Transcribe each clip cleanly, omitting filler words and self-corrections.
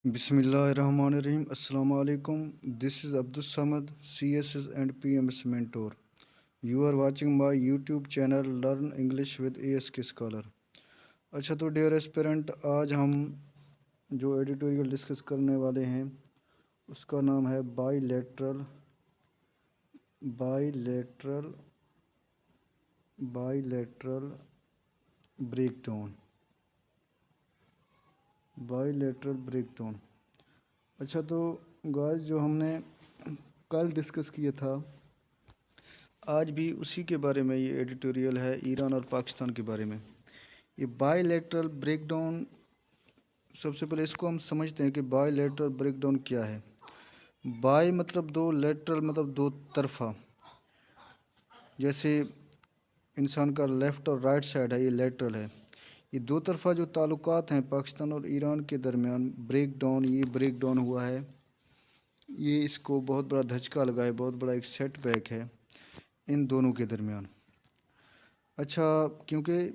بسم اللہ الرحمن الرحیم السلام علیکم. دس از Abdul Samad CSS and PMS mentor. You are watching my YouTube channel Learn English with ASK Scholar. اچھا تو ڈیئر اسپیرنٹ، آج ہم جو ایڈیٹوریل ڈسکس کرنے والے ہیں اس کا نام ہے بائی لیٹرل بریک ڈاؤن. اچھا تو گائز، جو ہم نے کل ڈسکس کیا تھا آج بھی اسی کے بارے میں یہ ایڈیٹوریل ہے، ایران اور پاکستان کے بارے میں. یہ بائی لیٹرل بریک ڈاؤن، سب سے پہلے اس کو ہم سمجھتے ہیں کہ بائی لیٹرل بریک ڈاؤن کیا ہے. بائی مطلب دو، لیٹرل مطلب دو طرفہ. جیسے انسان کا لیفٹ اور رائٹ سائڈ ہے، یہ لیٹرل ہے. یہ دو طرفہ جو تعلقات ہیں پاکستان اور ایران کے درمیان، یہ بریک ڈاؤن ہوا ہے. یہ اس کو بہت بڑا دھچکا لگا ہے، بہت بڑا ایک سیٹ بیک ہے ان دونوں کے درمیان. اچھا، کیونکہ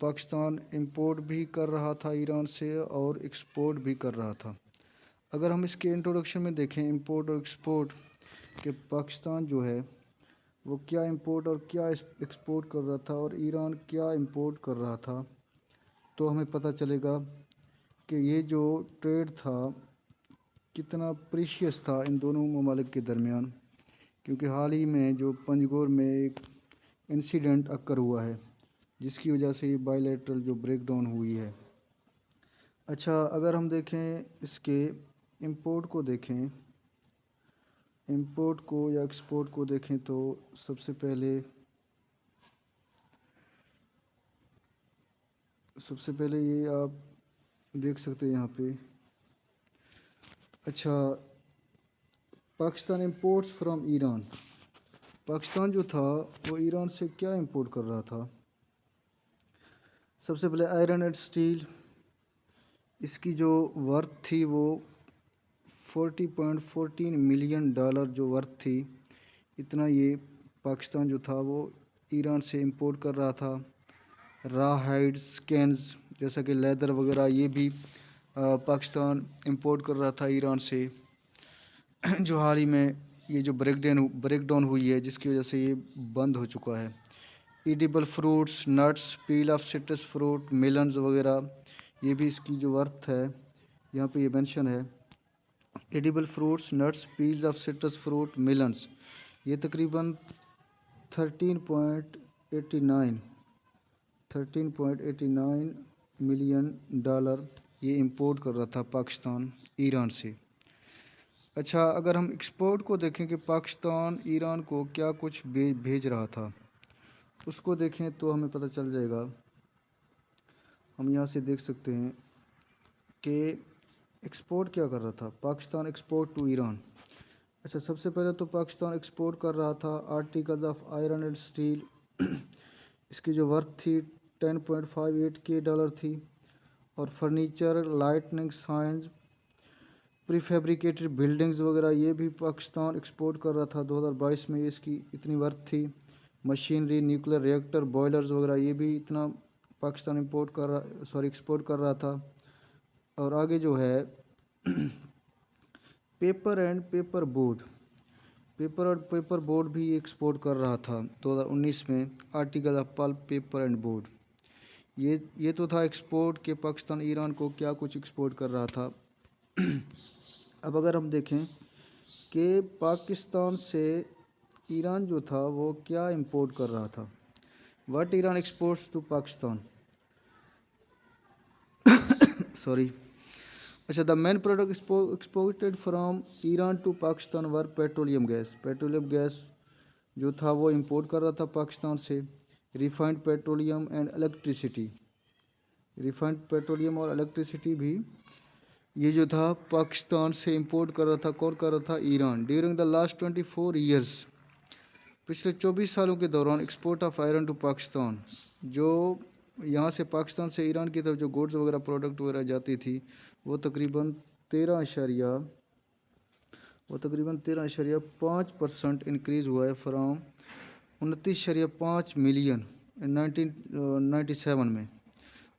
پاکستان امپورٹ بھی کر رہا تھا ایران سے اور ایکسپورٹ بھی کر رہا تھا. اگر ہم اس کے انٹروڈکشن میں دیکھیں امپورٹ اور ایکسپورٹ، کہ پاکستان جو ہے وہ کیا امپورٹ اور کیا ایکسپورٹ کر رہا تھا اور ایران کیا امپورٹ کر رہا تھا، تو ہمیں پتہ چلے گا کہ یہ جو ٹریڈ تھا کتنا پریشیس تھا ان دونوں ممالک کے درمیان. کیونکہ حال ہی میں جو پنجگور میں ایک انسیڈنٹ اکر ہوا ہے جس کی وجہ سے یہ بائی لیٹرل جو بریک ڈاؤن ہوئی ہے. اچھا، اگر ہم دیکھیں اس کے امپورٹ کو یا ایکسپورٹ کو دیکھیں تو سب سے پہلے یہ آپ دیکھ سکتے ہیں یہاں پہ. اچھا، پاکستان امپورٹس فرام ایران. پاکستان جو تھا وہ ایران سے کیا امپورٹ کر رہا تھا؟ سب سے پہلے آئرن اینڈ اسٹیل. اس کی جو ورتھ تھی وہ $40.14 ملین جو ورتھ تھی، اتنا یہ پاکستان جو تھا وہ ایران سے امپورٹ کر رہا تھا. را ہائیڈ سکینز جیسا کہ لیدر وغیرہ، یہ بھی پاکستان امپورٹ کر رہا تھا ایران سے. جو حال ہی میں یہ جو بریک ڈاؤن ہوئی ہے جس کی وجہ سے یہ بند ہو چکا ہے. Edible fruits, nuts, peel of citrus fruit, melons وغیرہ، یہ بھی اس کی جو ورتھ ہے یہاں پہ یہ مینشن ہے. Edible fruits, nuts, peel of citrus fruit, melons, یہ تقریباً $13.89 ملین یہ امپورٹ کر رہا تھا پاکستان ایران سے. اچھا، اگر ہم ایکسپورٹ کو دیکھیں کہ پاکستان ایران کو کیا کچھ بھیج رہا تھا، اس کو دیکھیں تو ہمیں پتہ چل جائے گا. ہم یہاں سے دیکھ سکتے ہیں کہ ایکسپورٹ کیا کر رہا تھا پاکستان، ایکسپورٹ ٹو ایران. اچھا، سب سے پہلے تو پاکستان ایکسپورٹ کر رہا تھا articles of iron and steel. اس کی جو ورتھ تھی $10.58 تھی. اور furniture, lightning, signs, prefabricated buildings وغیرہ، یہ بھی پاکستان ایکسپورٹ کر رہا تھا. 2022 میں اس کی اتنی ورتھ تھی. مشینری، نیوکلیر ریئیکٹر، بوائلرز وغیرہ، یہ بھی اتنا پاکستان ایکسپورٹ کر رہا تھا. اور آگے جو ہے paper and paper board, paper board بھی ایکسپورٹ کر رہا تھا 2019 میں. Article of pulp, paper and board, یہ تو تھا ایکسپورٹ کہ پاکستان ایران کو کیا کچھ ایکسپورٹ کر رہا تھا. اب اگر ہم دیکھیں کہ پاکستان سے ایران جو تھا وہ کیا امپورٹ کر رہا تھا، what Iran exports to Pakistan. اچھا، the main product exported from Iran to Pakistan were petroleum gas جو تھا وہ امپورٹ کر رہا تھا پاکستان سے. ریفائنڈ پیٹرولیم اینڈ الیکٹریسٹی، اور الیکٹریسٹی بھی یہ جو تھا پاکستان سے امپورٹ کر رہا تھا. کون کر رہا تھا؟ Iran. During the last 24 years, پچھلے 24 سالوں کے دوران، export of iron to Pakistan, جو یہاں سے پاکستان سے ایران کی طرف جو گوڈز وغیرہ پروڈکٹ وغیرہ جاتی تھی وہ تقریباً 13.5% انکریز ہوا ہے فرام 29.5 ملین 1997 میں.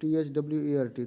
THWART,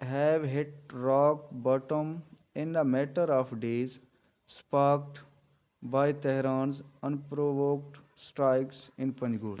have hit rock bottom in a matter of days, sparked by Tehran's unprovoked strikes in Panjgul।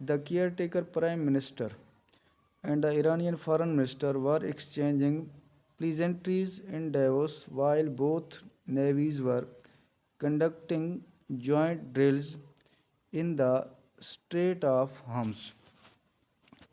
The caretaker prime minister and the Iranian foreign minister were exchanging pleasantries in Davos while both navies were conducting joint drills in the Strait of Hormuz.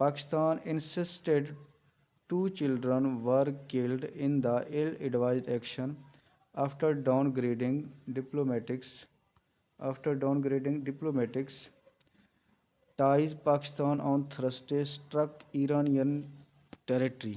Pakistan insisted 2 children were killed in the ill-advised action after downgrading diplomatics ties. Pakistan on Thursday struck Iranian territory.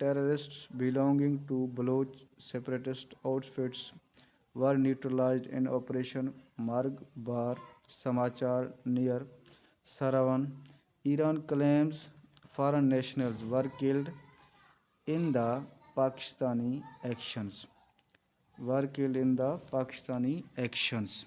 terrorists belonging to Baloch separatist outfits were neutralized in Operation Margbar Samachar near Saravan. Iran claims foreign nationals were killed in the Pakistani actions.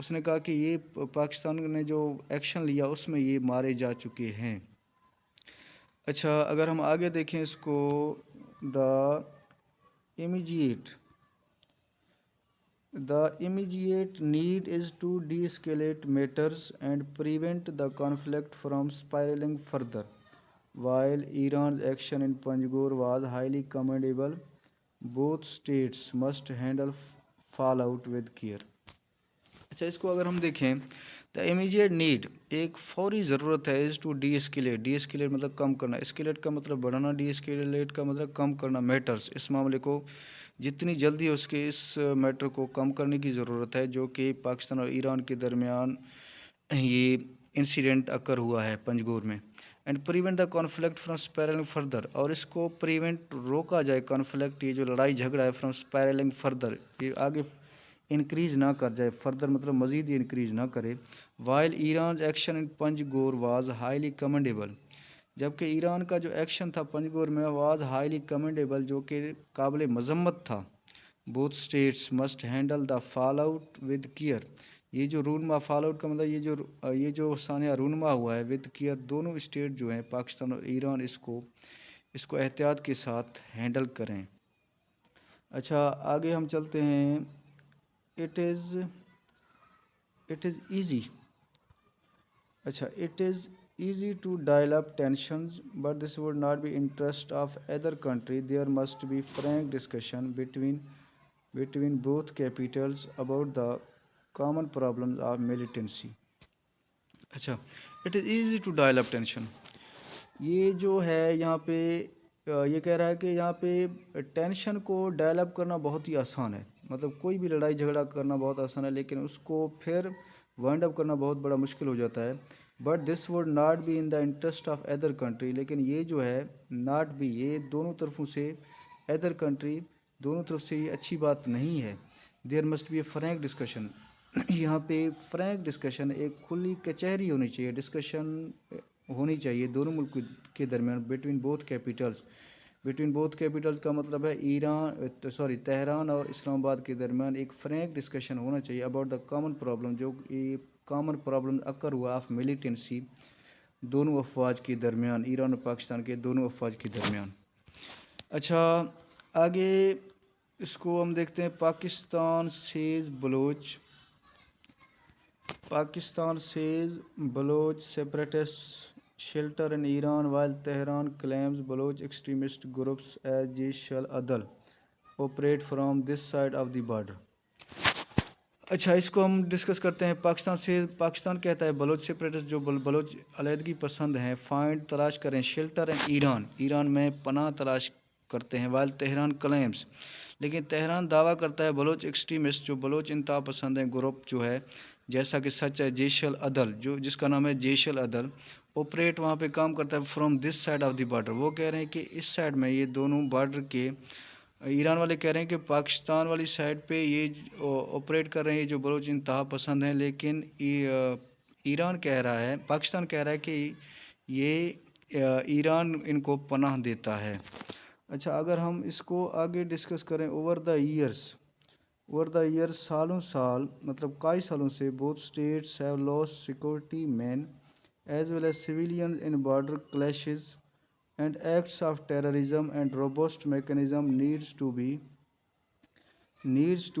اس نے کہا کہ یہ پاکستان نے جو action لیا اس میں یہ مارے جا چکے ہیں۔ اچھا اگر ہم آگے دیکھیں اس کو، دا immediate need is to de-escalate matters and prevent the conflict from spiraling further. While Iran's action in Panjgur was highly commendable, both states must handle fallout with care. اچھا اس کو اگر ہم دیکھیں، دا امیجیٹ نیڈ، ایک فوری ضرورت ہے، از to D اسکیلیٹ مطلب کم کرنا، اسکیلیٹ کا مطلب بڑھانا، ڈی اسکیلیٹ کا مطلب کم کرنا، میٹرز، اس معاملے کو جتنی جلدی اس میٹر کو کم کرنے کی ضرورت ہے جو کہ پاکستان اور ایران کے درمیان یہ انسیڈنٹ اکر ہوا ہے پنجگور میں، and prevent the conflict from spiraling further, اور اس کو پریونٹ روکا جائے کانفلکٹ، یہ جو لڑائی جھگڑا ہے، فرام اسپائرلنگ فردر، یہ آگے انکریز نہ کر جائے، فردر مطلب مزید یہ انکریز نہ کرے۔ While Iran's action in Panjgur was highly commendable, جبکہ ایران کا جو ایکشن تھا پنجگور میں واز ہائیلی کمنڈیبل، جو کہ قابل مذمت تھا۔ Both states must handle the fall out with care, یہ جو رونما، فال آؤٹ کا مطلب یہ جو سانحہ رونما ہوا ہے، ود کیئر، دونوں اسٹیٹ جو ہیں پاکستان اور ایران اس کو احتیاط کے ساتھ ہینڈل کریں۔ اچھا آگے ہم چلتے ہیں، it is easy to dial up tensions, but this would not be interest of either country. There must be frank discussion between both capitals about the common problems of militancy. اچھا it is easy to dial up tension، یہ جو ہے یہاں پہ یہ کہہ رہا ہے کہ یہاں پہ ٹینشن کو ڈائل اپ کرنا بہت ہی آسان ہے، مطلب کوئی بھی لڑائی جھگڑا کرنا بہت آسان ہے، لیکن اس کو پھر وائنڈ اپ کرنا بہت بڑا مشکل ہو جاتا ہے۔ But this would not be in the interest of other country, لیکن یہ جو ہے ناٹ بی، یہ دونوں طرفوں سے، ادر کنٹری دونوں طرف سے یہ اچھی بات نہیں ہے۔ There must be a frank discussion, یہاں پہ فرینک ڈسکشن، ایک کھلی کچہری ہونی چاہیے، ڈسکشن ہونی چاہیے دونوں ملک کے درمیان، بٹوین بوتھ کیپٹلز کا مطلب ہے تہران اور اسلام آباد کے درمیان ایک فرینک ڈسکشن ہونا چاہیے اباؤٹ دا کامن پرابلم، جو کامن پرابلم اکر ہوا آف ملیٹنسی، دونوں افواج کے درمیان، ایران اور پاکستان کے دونوں افواج کے درمیان۔ اچھا آگے اس کو ہم دیکھتے ہیں، Pakistan sees Baloch separatist shelter in Iran, while Tehran claims Baloch extremist groups as Jaish al-Adl operate from this side of the border. اچھا اس کو ہم ڈسکس کرتے ہیں، پاکستان کہتا ہے بلوچ سیپریٹسٹ جو بلوچ علیحدگی پسند ہیں، فائنڈ تلاش کریں، شیلٹر ان ایران میں پناہ تلاش کرتے ہیں، while تہران کلیمز، لیکن تہران دعویٰ کرتا ہے بلوچ ایکسٹریمسٹ جو بلوچ انتہا پسند ہیں گروپ جو ہے، جیسا کہ سچ ہے، جیش العدل جس کا نام ہے جیش العدل، اوپریٹ وہاں پہ کام کرتا ہے from this side of the border, وہ کہہ رہے ہیں کہ اس سائڈ میں، یہ دونوں بارڈر کے، ایران والے کہہ رہے ہیں کہ پاکستان والی سائڈ پہ یہ اوپریٹ کر رہے ہیں، یہ جو بلوچ انتہا پسند ہیں، لیکن پاکستان کہہ رہا ہے کہ یہ ایران ان کو پناہ دیتا ہے۔ اچھا اگر ہم اس کو آگے ڈسکس کریں، اوور دا ایئرس سالوں سال، مطلب کئی سالوں سے، both states have lost security men as well as civilians in border clashes and acts of terrorism, and robust mechanism needs to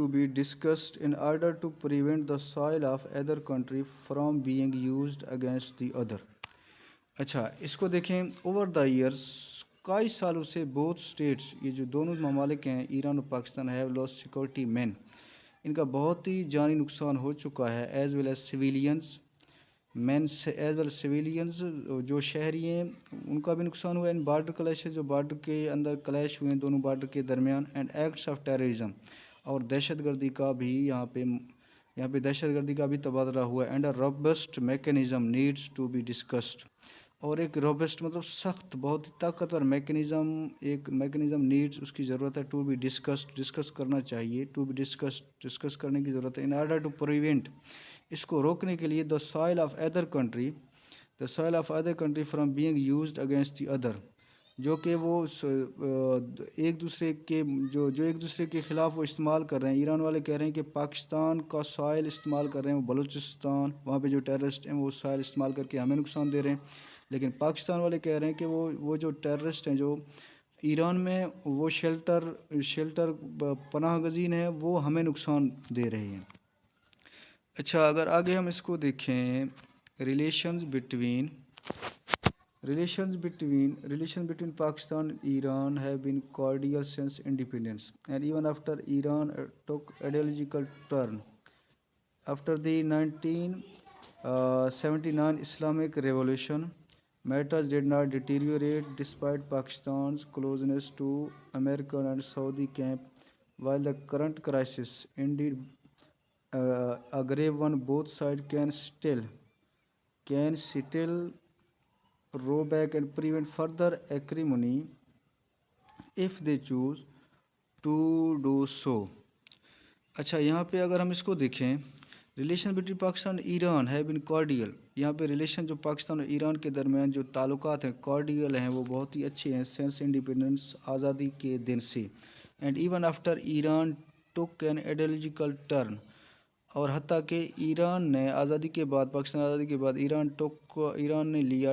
be discussed in order to prevent the soil of either country from being used against the other. اچھا اس کو دیکھیں، over the years کئی سالوں سے، both status, یہ جو دونوں ممالک ہیں ایران اور پاکستان، ہیو لاسٹ سیکورٹی مین، ان کا بہت ہی جانی نقصان ہو چکا ہے، ایز ویل ایز سویلینز جو شہری ہیں ان کا بھی نقصان ہوا ہے، ان بارڈر کلیشز جو بارڈر کے اندر کلیش ہوئے ہیں دونوں بارڈر کے درمیان، اینڈ ایکٹس آف ٹیررزم، اور دہشت گردی کا بھی یہاں پہ دہشت گردی کا بھی تبادلہ ہوا ہے، and a robust mechanism needs to be discussed, اور ایک روبسٹ مطلب سخت، بہت ہی طاقتور میکینزم نیڈس، اس کی ضرورت ہے، ٹو بی ڈسکس کرنا چاہیے، ٹو بی ڈسکس کرنے کی ضرورت ہے، ان آرڈر ٹو پریونٹ، اس کو روکنے کے لیے، the soil of other country from being used against the other, جو کہ وہ ایک دوسرے کے جو ایک دوسرے کے خلاف وہ استعمال کر رہے ہیں. ایران والے کہہ رہے ہیں کہ پاکستان کا سائل استعمال کر رہے ہیں وہ بلوچستان، وہاں پہ جو ٹیررسٹ ہیں وہ سائل استعمال کر کے ہمیں نقصان دے رہے ہیں. لیکن پاکستان والے کہہ رہے ہیں کہ وہ جو ٹیررسٹ ہیں جو ایران میں وہ شیلٹر پناہ گزین ہیں وہ ہمیں نقصان دے رہے ہیں. اچھا اگر آگے ہم اس کو دیکھیں، relations between Pakistan and Iran have been cordial since independence, and even after Iran took ideological turn. After the 1979 Islamic Revolution, matters did not deteriorate despite Pakistan's closeness to American and Saudi camp, while the current crisis, indeed a grave one, both sides can still row back and prevent further acrimony if they choose to do so. اچھا یہاں پہ اگر ہم اس کو دیکھیں، relation between Pakistan اور ایران ہے بن کارڈیل. یہاں پہ ریلیشن جو پاکستان اور ایران کے درمیان جو تعلقات ہیں کارڈیل ہیں وہ بہت ہی اچھے ہیں سینس انڈیپینڈنس، آزادی کے دن سے. And even after Iran took an ideological turn, اور حتیٰ کہ ایران نے آزادی کے بعد، پاکستان آزادی کے بعد ایران نے لیا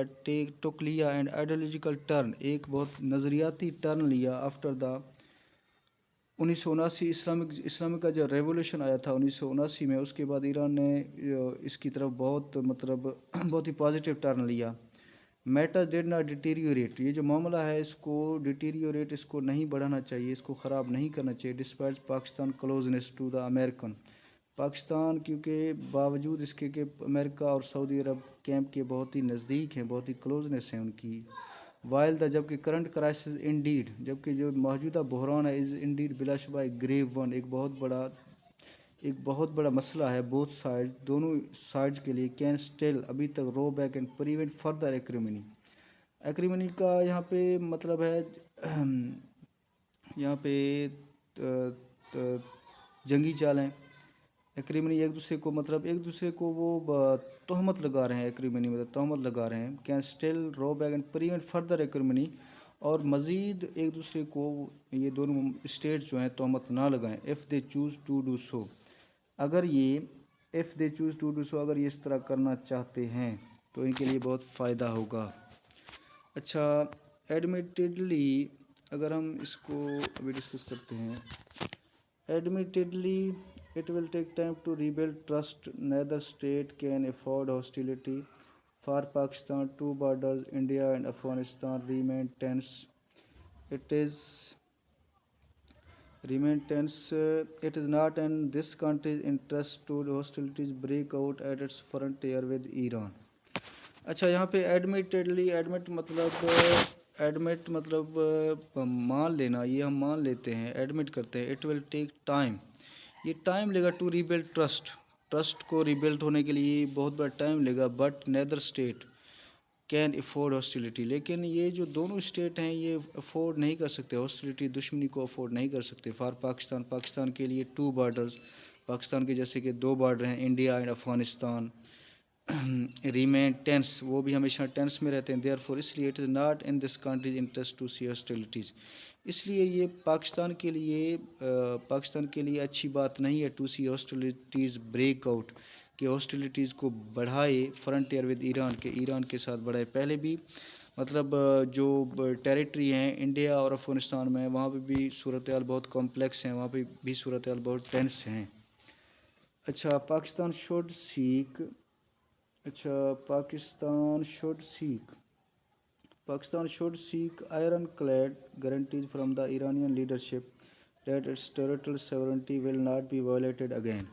اینڈ آئیڈیولوجیکل ٹرن، ایک بہت نظریاتی ٹرن لیا آفٹر دا 1979 اسلامک کا جو ریولوشن آیا تھا 1979 میں. اس کے بعد ایران نے اس کی طرف بہت ہی پازیٹیو ٹرن لیا. میٹر ڈیڈ ناٹ ڈیٹیریوریٹ، یہ جو معاملہ ہے اس کو ڈیٹیریوریٹ، اس کو نہیں بڑھانا چاہیے، اس کو خراب نہیں کرنا چاہیے. Despite Pakistan closeness to the American, Pakistan کیونکہ باوجود اس کے کہ امریکہ اور سعودی عرب کیمپ کے بہت ہی نزدیک ہیں، بہت ہی کلوزنس ہیں ان کی. وائل دا، جبکہ کرنٹ کرائسس انڈیڈ، جبکہ جو موجودہ بحران ہے از انڈیڈ بلا شبہ ایک گریو ون، ایک بہت بڑا مسئلہ ہے. بوتھ سائڈ، دونوں سائڈز کے لیے، کین اسٹل، ابھی تک رو بیک اینڈ پریونٹ فردر ایکریمنی کا یہاں پہ مطلب ہے یہاں پہ جنگی چالیں. ایکریمنی ایک دوسرے کو وہ تہمت لگا رہے ہیں، ایکریمنی مطلب تہمت لگا رہے ہیں. Can still roll back and prevent further acrimony, اور مزید ایک دوسرے کو یہ دونوں اسٹیٹ جو ہیں تہمت نہ لگائیں. If they choose to do so, اگر یہ اگر یہ اس طرح کرنا چاہتے ہیں تو ان کے لیے بہت فائدہ ہوگا. اچھا ایڈمیٹڈلی اگر ہم اس کو ابھی ڈسکس کرتے ہیں، ایڈمیٹڈلی it will take time to rebuild trust. Neither state can afford hostility. For Pakistan, two borders, India and Afghanistan, remain tense. It is not in this country's interest to hostilities break out at its frontier with Iran. اچھا یہاں پہ admit مطلب مان لینا، یہ ہم مان لیتے ہیں، ایڈمٹ کرتے ہیں. اٹ ول ٹیک ٹائم، یہ ٹائم لے گا ٹو ریبلڈ ٹرسٹ کو ریبلڈ ہونے کے لیے بہت بڑا ٹائم لے گا. But neither state can afford hostility, لیکن یہ جو دونوں اسٹیٹ ہیں یہ افورڈ نہیں کر سکتے ہاسٹیلیٹی، دشمنی کو افورڈ نہیں کر سکتے. فار پاکستان کے لیے ٹو بارڈرز، پاکستان کے جیسے کہ دو بارڈر ہیں، India and Afghanistan. Remain tense, وہ بھی ہمیشہ ٹینس میں رہتے ہیں. دیئر فور، اس لیے it is not in this countries interest to see hostilities, اس لیے یہ پاکستان کے لیے اچھی بات نہیں ہے to see hostilities break out, کہ ہاسٹیلیٹیز کو بڑھائے فرنٹیئر ود ایران، کے ایران کے ساتھ بڑھائے. پہلے بھی مطلب جو ٹیریٹری ہیں انڈیا اور افغانستان میں، وہاں پہ بھی صورتحال بہت کمپلیکس ہیں، وہاں پہ بھی صورتحال بہت ٹینس ہیں. اچھا Pakistan should seek ironclad guarantees from the Iranian leadership that its territorial sovereignty will not be violated again.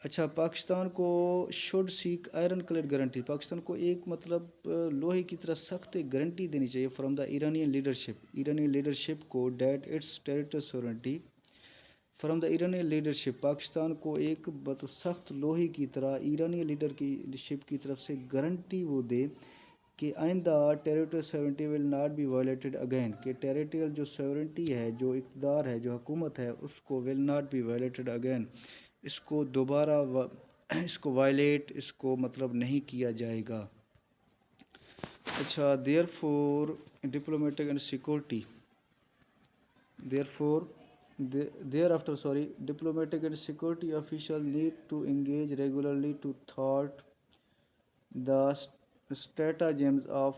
اچھا پاکستان کو should seek ironclad guarantee, Pakistan کو ایک مطلب لوہے کی طرح سخت گارنٹی دینی چاہیے فرام دا ایرانین لیڈرشپ کو، that its territorial sovereignty from the Iranian leadership, Pakistan کو ایک سخت لوہے کی طرح ایرانی لیڈرشپ کی طرف سے گارنٹی وہ دے کہ آئندہ territorial sovereignty will not be violated again, کہ ٹیریٹریل جو سیورنٹی ہے، جو اقتدار ہے، جو حکومت ہے، اس کو will not be violated again, اس کو دوبارہ اس کو وائلیٹ، اس کو مطلب نہیں کیا جائے گا. اچھا therefore diplomatic and security Therefore, thereafter, diplomatic and security officials need to engage regularly to thwart the stratagems of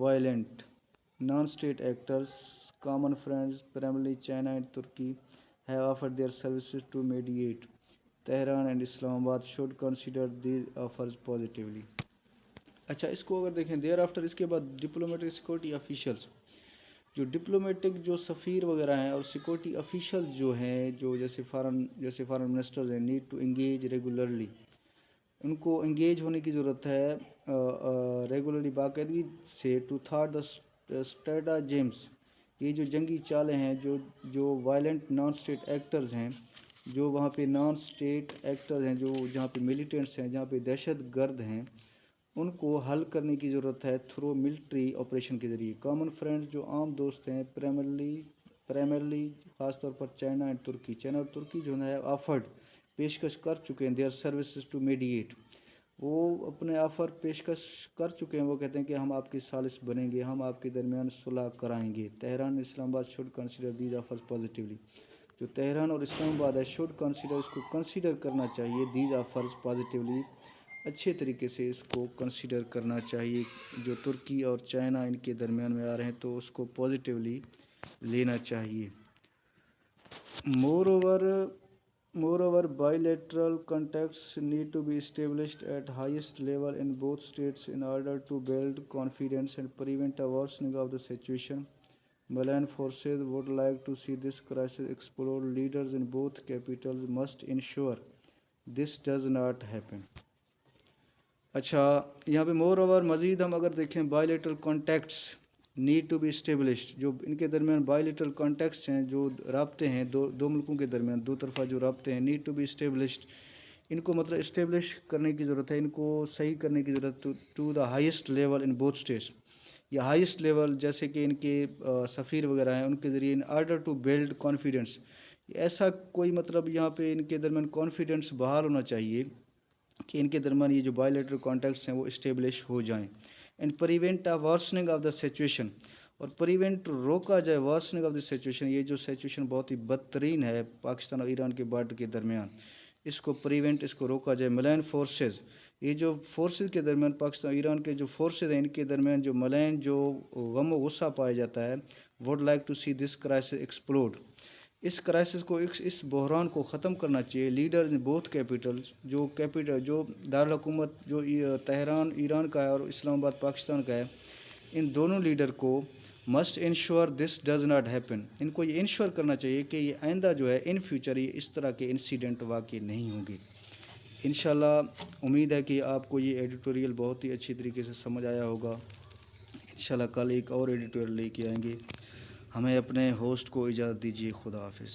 violent non-state actors. Common friends, primarily China and Turkey, have offered their services to mediate. Tehran and Islamabad should consider these offers positively. اچھا اس کو اگر دیکھیں دیر after اس کے بعد diplomatic security officials جو diplomatic جو سفیر وغیرہ ہیں اور سیکورٹی آفیشل جو ہیں جو جیسے فارن منسٹرز ہیں نیڈ ٹو انگیج ریگولرلی ان کو انگیج ہونے کی ضرورت ہے ریگولرلی باقاعدگی سے ٹو تھارٹ دا اسٹریٹاجیمس یہ جو جنگی چالیں ہیں جو وائلنٹ نان اسٹیٹ ایکٹرز ہیں جو وہاں پہ نان اسٹیٹ ایکٹرز ہیں جو جہاں پہ ملیٹنٹس ہیں جہاں پہ دہشت گرد ہیں ان کو حل کرنے کی ضرورت ہے تھرو ملٹری آپریشن کے ذریعے. کامن فرینڈز جو عام دوست ہیں پرائمرلی خاص طور پر چائنا اور ترکی جو ہے آفرڈ پیشکش کر چکے ہیں دیئر سروسز ٹو میڈیٹ. وہ اپنے آفر پیشکش کر چکے ہیں. وہ کہتے ہیں کہ ہم آپ کی ثالث بنیں گے, ہم آپ کے درمیان صلح کرائیں گے. تہران اسلام آباد should consider these offers positively. جو تہران اور اسلام آباد ہے شوڈ کنسیڈر اس کو کنسیڈر کرنا چاہیے دیز آفرز پازیٹیولی اچھے طریقے سے اس کو کنسیڈر کرنا چاہیے. جو ترکی اور چائنا ان کے درمیان میں آ رہے ہیں تو اس کو پازیٹیولی لینا چاہیے. Moreover, bilateral contacts need to be established at highest level in both states in order to build confidence and prevent a worsening of the situation. Malign forces would like to see this crisis explode. Leaders in both capitals must ensure this does not happen. اچھا یہاں پہ مور over مزید ہم اگر دیکھیں bilateral contacts need to be established. جو ان کے درمیان بائیلیٹرل کانٹیکٹس ہیں جو رابطے ہیں دو ملکوں کے درمیان دو طرفہ جو رابطے ہیں نیڈ ٹو بی اسٹیبلشڈ. ان کو مطلب اسٹیبلش کرنے کی ضرورت ہے, ان کو صحیح کرنے کی ضرورت to the highest level in both states. یا ہائیسٹ لیول جیسے کہ ان کے سفیر وغیرہ ہیں ان کے ذریعے in order to build confidence. ایسا کوئی مطلب یہاں پہ ان کے درمیان کانفیڈنس بحال ہونا چاہیے کہ ان کے درمیان یہ جو بائیلیٹرل کانٹیکٹس ہیں وہ اسٹیبلش ہو جائیں. And prevent a worsening of the situation, اور پریونٹ روکا جائے وارسننگ آف دا سچویشن. یہ جو سچویشن بہت ہی بدترین ہے پاکستان اور ایران کے بارڈر کے درمیان, اس کو پریونٹ اس کو روکا جائے. ملین فورسز, یہ جو فورسز کے درمیان پاکستان اور ایران کے جو فورسز ہیں ان کے درمیان جو ملین جو غم و غصہ پایا جاتا ہے would like to see this crisis explode. اس کرائسس کو اس بحران کو ختم کرنا چاہیے. لیڈر ان بوتھ کیپٹلز جو دارالحکومت جو تہران ایران کا ہے اور اسلام آباد پاکستان کا ہے, ان دونوں لیڈر کو must ensure this does not happen. ان کو یہ انشور کرنا چاہیے کہ یہ آئندہ جو ہے ان فیوچر یہ اس طرح کے انسیڈنٹ واقع نہیں ہوں گے. انشاءاللہ امید ہے کہ آپ کو یہ ایڈیٹوریل بہت ہی اچھی طریقے سے سمجھ آیا ہوگا. انشاءاللہ کل ایک اور ایڈیٹوریل لے کے آئیں گے. ہمیں اپنے ہوسٹ کو اجازت دیجیے. خدا حافظ.